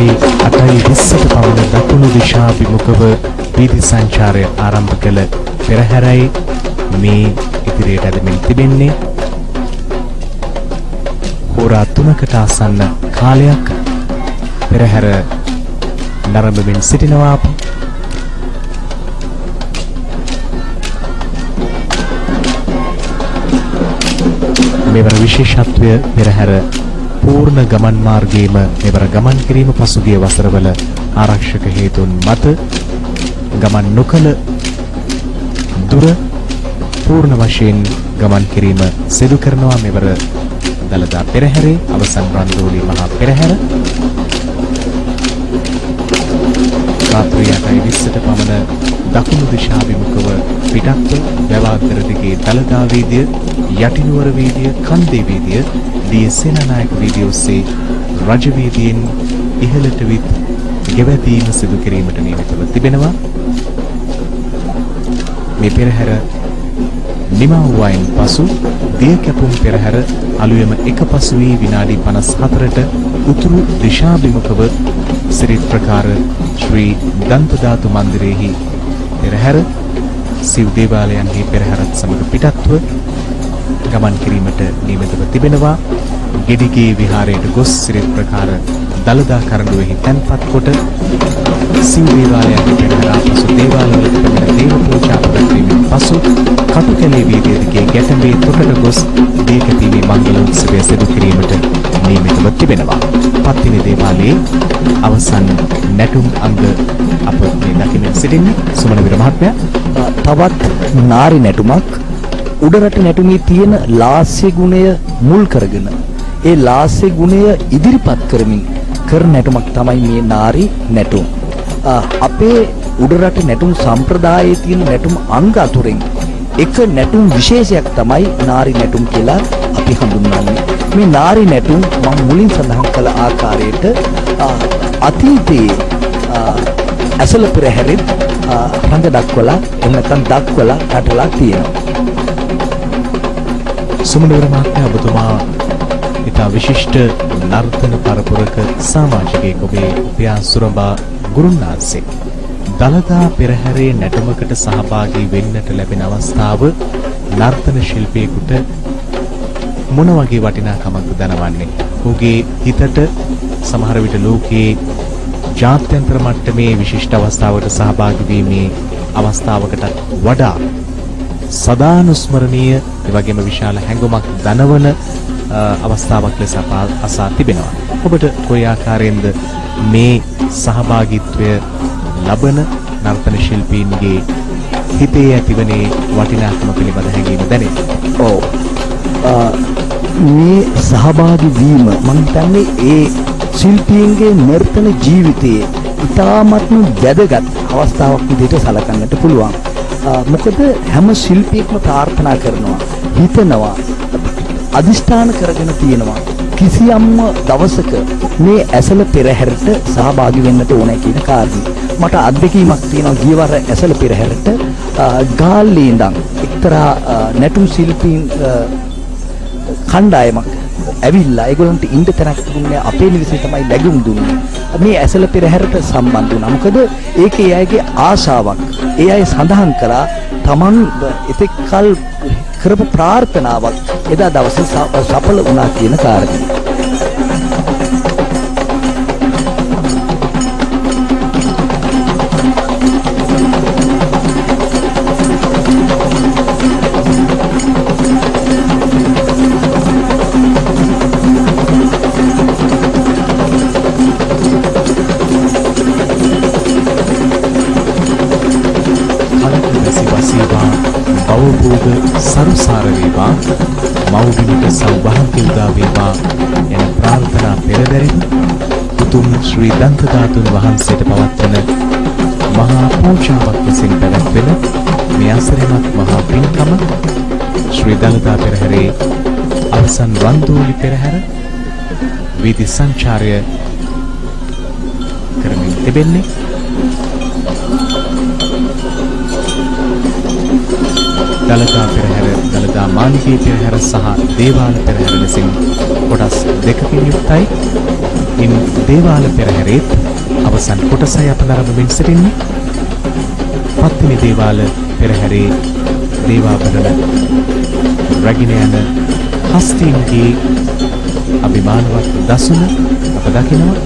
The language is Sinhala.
රාත්‍රී 8:20ට පමණ දකුණු දිශාභිමුඛව වීදි සංචාරය ආරම්භ කළ පෙරහැරයි මේ ඉදිරියට ඇදෙමින් තිබෙන්නේ. හෝරා 3කට ආසන්න කාලයක් පෙරහැර නරඹමින් සිටිනවා. මෙවර විශේෂත්වය පෙරහැර පූර්ණ ගමන් මාර්ගයේම මෙවර ගමන් කිරීම පසුගිය වසරවල ආරක්ෂක හේතුන් මත ගමන් නොකළ දුර පූර්ණ වශයෙන් ගමන් කිරීම සිදු කරනවා. මෙවර දළදා පෙරහැරේ අවසන් රන්දෝලි මහා පෙරහැර රාත්‍රී 8:20ට පමණ දකුණු දිශාභිමුඛව පිටත්ව වැවාතර දිගේ දළදා වීදිය, යටිනුවර වීදිය, කන්දේ වීදිය, ඩී සේනානායක වීදිය ඔස්සේ රජ වීදියෙන් ඉහළට විත් ගෙවැදීම සිදු කිරීමට නියමිතව තිබෙනවා. මේ පෙරහැර නිමා වූයින් පසු දිය කැපුම් පෙරහැර අලුයම එක පසු වී විනාඩි 54ට උතුරු දිශාභිමුඛව සිරිත් ප්‍රකාර ශ්‍රී දන්තධාතු මන්දිරයේහි පෙරහැර සිව් දේවාලයන්හි පෙරහැරත් සමග පිටත්ව ගමන් කිරීමට නියමිතව තිබෙනවා. ගෙඩිගේ විහාරයට ගොස් සිරිත් ප්‍රකාර දළදා කරඬුවෙහි තැන්පත් කොට සිව් දේවාලයන්හි පෙරහැර පසු දේවාලවලට පැමිණ දේව පූජා පැවැත්වීමෙන් පසු කටුකැලේ වීදිය දිගේ ගැටඹේ තොටට ගොස් දී කැපීමේ මංගල උත්සවය සිදු කිරීමට නියමිතව තිබෙනවා. පත්තිනි දේවාලයේ අවසන් නැටුම් අංග අප මේ දකිමින් සිටින්නේ. සුමන විර මහත්මයා, තවත් නාරි නැටුමක් උඩරට නැටුමේ තියෙන ලාස්‍ය ගුණය මුල් කරගෙන ඒ ලාස්‍ය ගුණය ඉදිරිපත් කරමින් කරන නැටුමක් තමයි මේ නාරි නැටුම්. අපේ උඩරට නැටුම් සම්ප්‍රදායේ තියෙන නැටුම් අංග අතුරින් එක නැටුම් විශේෂයක් තමයි නාරි නැටුම් කියලා අපි හඳුන්වන්නේ. මේ නාරි නැටුම් මම මුලින් සඳහන් කළ ආකාරයට අතීතයේ ඇසළ පෙරහැරෙත් රඟ දක්වලා එහෙම නැත්නම් දක්වලා නටලා තියෙනවා. සුමනවර මහත්මයා, ඔබතුමා ඉතා විශිෂ්ට නර්තන පරපුරක සමාජිකයෙක්. ඔබේ උපයා සුරඹා ගුරුන්නාන්සේ දළදා පෙරහැරේ නැටුමකට සහභාගී වෙන්නට ලැබෙන අවස්ථාව නර්තන ශිල්පියෙකුට මොන වගේ වටිනාකමක්ද දනවන්නේ? ඔහුගේ හිතට සමහර විට ලෝකයේ ජාත්‍යන්තර මට්ටමේ විශිෂ්ට අවස්ථාවකට සහභාගී වීමේ අවස්ථාවකට වඩා සදානුස්මරණීය ඒ වගේම විශාල හැඟුමක් දනවන අවස්ථාවක් ලෙස අසා තිබෙනවා. ඔබට කොයි ආකාරයෙන්ද මේ සහභාගීත්වය ලබන නර්තන ශිල්පීන්ගේ හිතේ ඇතිවනේ වටිනාකම පිළිබඳ හැඟීම දැනෙන්නේ? ඔව්, මේ සහභාගී වීම මම හිතන්නේ ඒ ශිල්පීන්ගේ නර්තන ජීවිතයේ ඉතාමත්ම වැදගත් අවස්ථාවක් විදිහට සලකන්නට පුළුවන්. මොකද හැම ශිල්පියෙක්ම ප්‍රාර්ථනා කරනවා, හිතනවා, අදිෂ්ඨාන කරගෙන තියෙනවා කිසියම් දවසක මේ ඇසළ පෙරහැරට සහභාගී වෙන්නට ඕනේ කියන කාරණේ. මට අත්දැකීමක් තියෙනවා. ගියවර ඇසළ පෙරහැරට ගාල්ලේ ඉඳන් එක්තරා නැටුම් ශිල්පීන් කණ්ඩායමක් ඇවිල්ලා ඒගොල්ලන්ට ඉන්න තැනක් දුන්නේ අපේ නිවසේ තමයි ලැබුම් දුන්නේ. මේ ඇසළ පෙරහැරට සම්බන්ධ වුණා. මොකද ඒකේ අයගේ ආශාවක්. ඒ අය සඳහන් කළා තමන් එතෙක් කල කරපු ප්‍රාර්ථනාවක් එදා දවසේ සඵල වුණා කියන කාරණේ. සරුසාර වේවා, මෞබිමට සෞභාග්‍ය උදා වේවා යන ප්‍රාර්ථනා පෙරදැරින් උතුම් ශ්‍රී දන්තධාතුන් වහන්සේට පවත්වන මහා පූජාවක් විසින් පැවැත්වෙන මේ අසරණත් මහා පින්කම ශ්‍රී දළදා පෙරහැරේ අවසන් රන්දෝලි පෙරහැර වීදි සංචාරය කරමින් තිබෙන්නේ. දළදා පෙරහැර, දළදා මාලිගයේ පෙරහැර සහ දේවාල පෙරහැර ලෙසින් කොටස් දෙකකින් යුක්තයි. ඉන් දේවාල පෙරහැරේත් අවසන් කොටසයි අප නරඹමින් සිටින්නේ. පත්තිනි දේවාල පෙරහැරේ දේවාභරණ රැගෙන යන හස්තීන්ගේ අභිමානවත් දසුන අප දකිනවා.